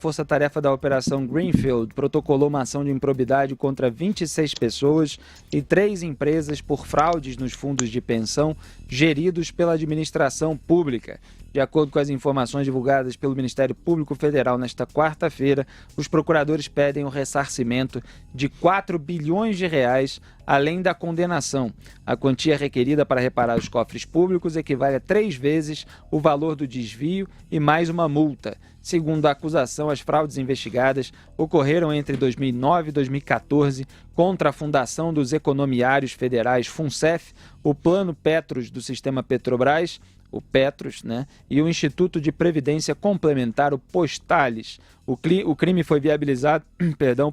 Força-tarefa da Operação Greenfield protocolou uma ação de improbidade contra 26 pessoas e 3 empresas por fraudes nos fundos de pensão geridos pela administração pública. De acordo com as informações divulgadas pelo Ministério Público Federal nesta quarta-feira, os procuradores pedem o ressarcimento de 4 bilhões de reais, além da condenação. A quantia requerida para reparar os cofres públicos equivale a 3 vezes o valor do desvio e mais uma multa. Segundo a acusação, as fraudes investigadas ocorreram entre 2009 e 2014 contra a Fundação dos Economiários Federais, FUNCEF, o Plano Petros do Sistema Petrobras, o Petros, e o Instituto de Previdência Complementar, o Postales. O crime foi viabilizado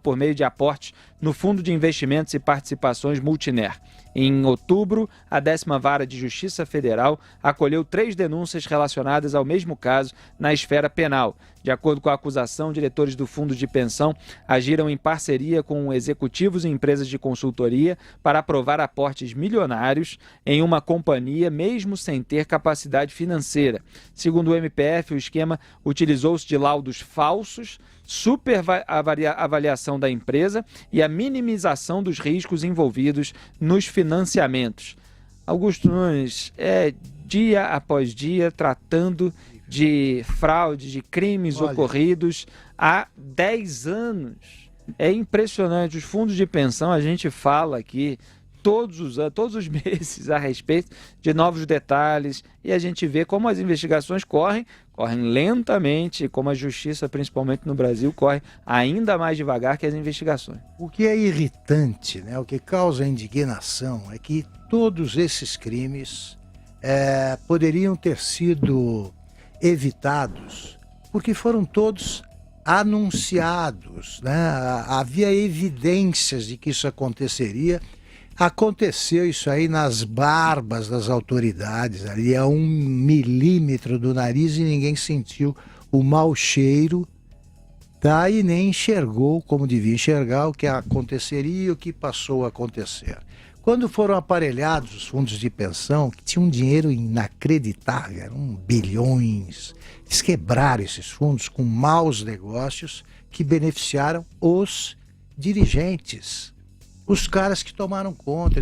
por meio de aportes no Fundo de Investimentos e Participações Multiner. Em outubro, a 10ª Vara de Justiça Federal acolheu 3 denúncias relacionadas ao mesmo caso na esfera penal. De acordo com a acusação, diretores do fundo de pensão agiram em parceria com executivos e empresas de consultoria para aprovar aportes milionários em uma companhia, mesmo sem ter capacidade financeira. Segundo o MPF, o esquema utilizou-se de laudos falsos, superavaliação da empresa e a minimização dos riscos envolvidos nos financiamentos. Augusto Nunes, dia após dia tratando de fraude, de crimes ocorridos há 10 anos. É impressionante. Os fundos de pensão, a gente fala aqui todos os meses a respeito de novos detalhes e a gente vê como as investigações correm lentamente, como a justiça, principalmente no Brasil, corre ainda mais devagar que as investigações. O que é irritante, o que causa indignação é que todos esses crimes poderiam ter sido evitados porque foram todos anunciados, havia evidências de que isso aconteceria. Aconteceu isso aí nas barbas das autoridades, ali a 1 milímetro do nariz e ninguém sentiu o mau cheiro, e nem enxergou como devia enxergar o que aconteceria e o que passou a acontecer. Quando foram aparelhados os fundos de pensão, que tinham um dinheiro inacreditável, eram bilhões, eles quebraram esses fundos com maus negócios que beneficiaram os dirigentes. Os caras que tomaram conta,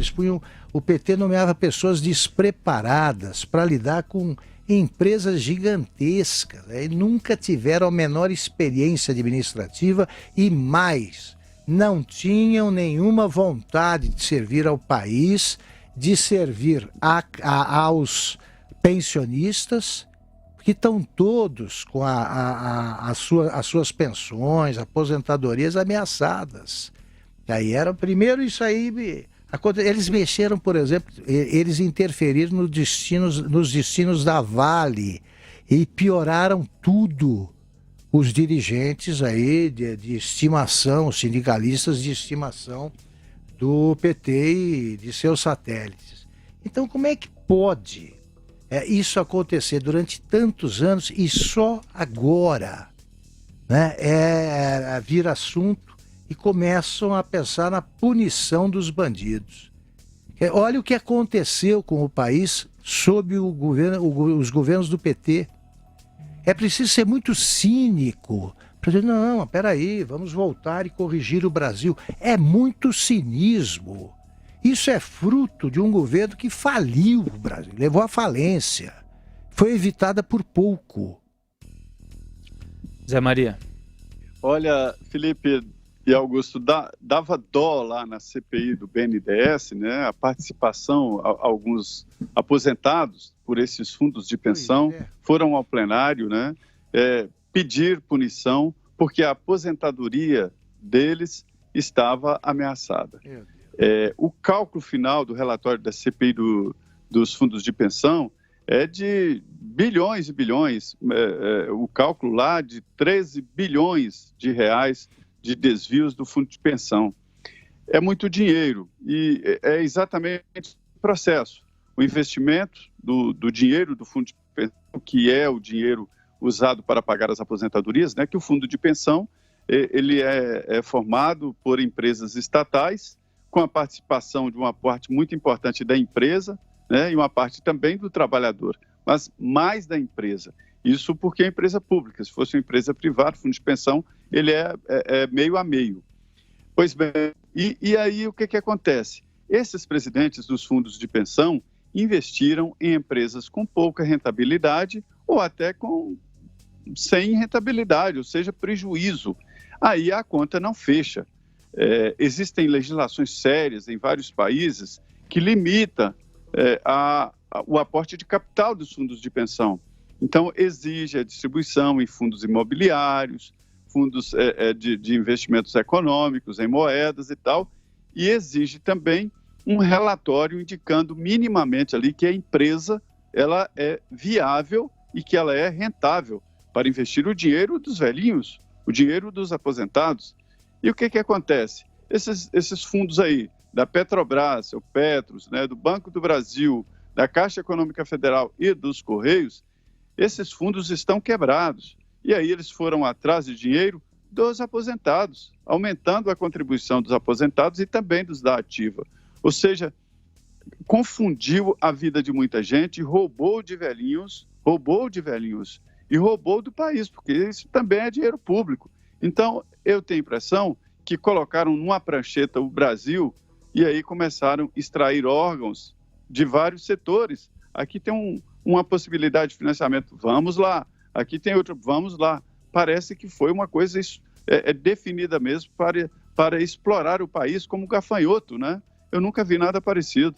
o PT nomeava pessoas despreparadas para lidar com empresas gigantescas, e nunca tiveram a menor experiência administrativa e mais, não tinham nenhuma vontade de servir ao país, de servir aos pensionistas, que estão todos com as suas pensões, aposentadorias ameaçadas. Aí era primeiro isso aí, eles mexeram, por exemplo, eles interferiram nos destinos da Vale e pioraram tudo. Os dirigentes aí de estimação, os sindicalistas de estimação do PT e de seus satélites. Então, como é que pode isso acontecer durante tantos anos e só agora vir assunto e começam a pensar na punição dos bandidos? Olha o que aconteceu com o país sob os governos do PT. É preciso ser muito cínico para dizer, não, peraí, vamos voltar e corrigir o Brasil. É muito cinismo. Isso é fruto de um governo que faliu o Brasil, levou à falência. Foi evitada por pouco. Zé Maria. Olha, Felipe e Augusto, dava dó lá na CPI do BNDES, a participação, alguns aposentados por esses fundos de pensão foram ao plenário, pedir punição, porque a aposentadoria deles estava ameaçada. O cálculo final do relatório da CPI dos fundos de pensão é de bilhões e bilhões, o cálculo lá de 13 bilhões de reais de desvios do fundo de pensão. É muito dinheiro e é exatamente o processo. O investimento do dinheiro do fundo de pensão, que é o dinheiro usado para pagar as aposentadorias, que o fundo de pensão ele é formado por empresas estatais, com a participação de uma parte muito importante da empresa, e uma parte também do trabalhador, mas mais da empresa. Isso porque é empresa pública. Se fosse uma empresa privada, fundo de pensão, ele é meio a meio. Pois bem, e aí o que acontece? Esses presidentes dos fundos de pensão investiram em empresas com pouca rentabilidade ou até sem rentabilidade, ou seja, prejuízo. Aí a conta não fecha. Existem legislações sérias em vários países que limitam o aporte de capital dos fundos de pensão. Então, exige a distribuição em fundos imobiliários, fundos de investimentos econômicos, em moedas e tal, e exige também um relatório indicando minimamente ali que a empresa ela é viável e que ela é rentável para investir o dinheiro dos velhinhos, o dinheiro dos aposentados. E o que acontece? Esses fundos aí, da Petrobras, o Petros, né, do Banco do Brasil, da Caixa Econômica Federal e dos Correios, esses fundos estão quebrados. E aí eles foram atrás de dinheiro dos aposentados, aumentando a contribuição dos aposentados e também dos da ativa. Ou seja, confundiu a vida de muita gente, roubou de velhinhos e roubou do país, porque isso também é dinheiro público. Então, eu tenho a impressão que colocaram numa prancheta o Brasil e aí começaram a extrair órgãos de vários setores. Aqui tem uma possibilidade de financiamento, vamos lá. Aqui tem outra, vamos lá. Parece que foi uma coisa definida mesmo para explorar o país como gafanhoto, né? Eu nunca vi nada parecido.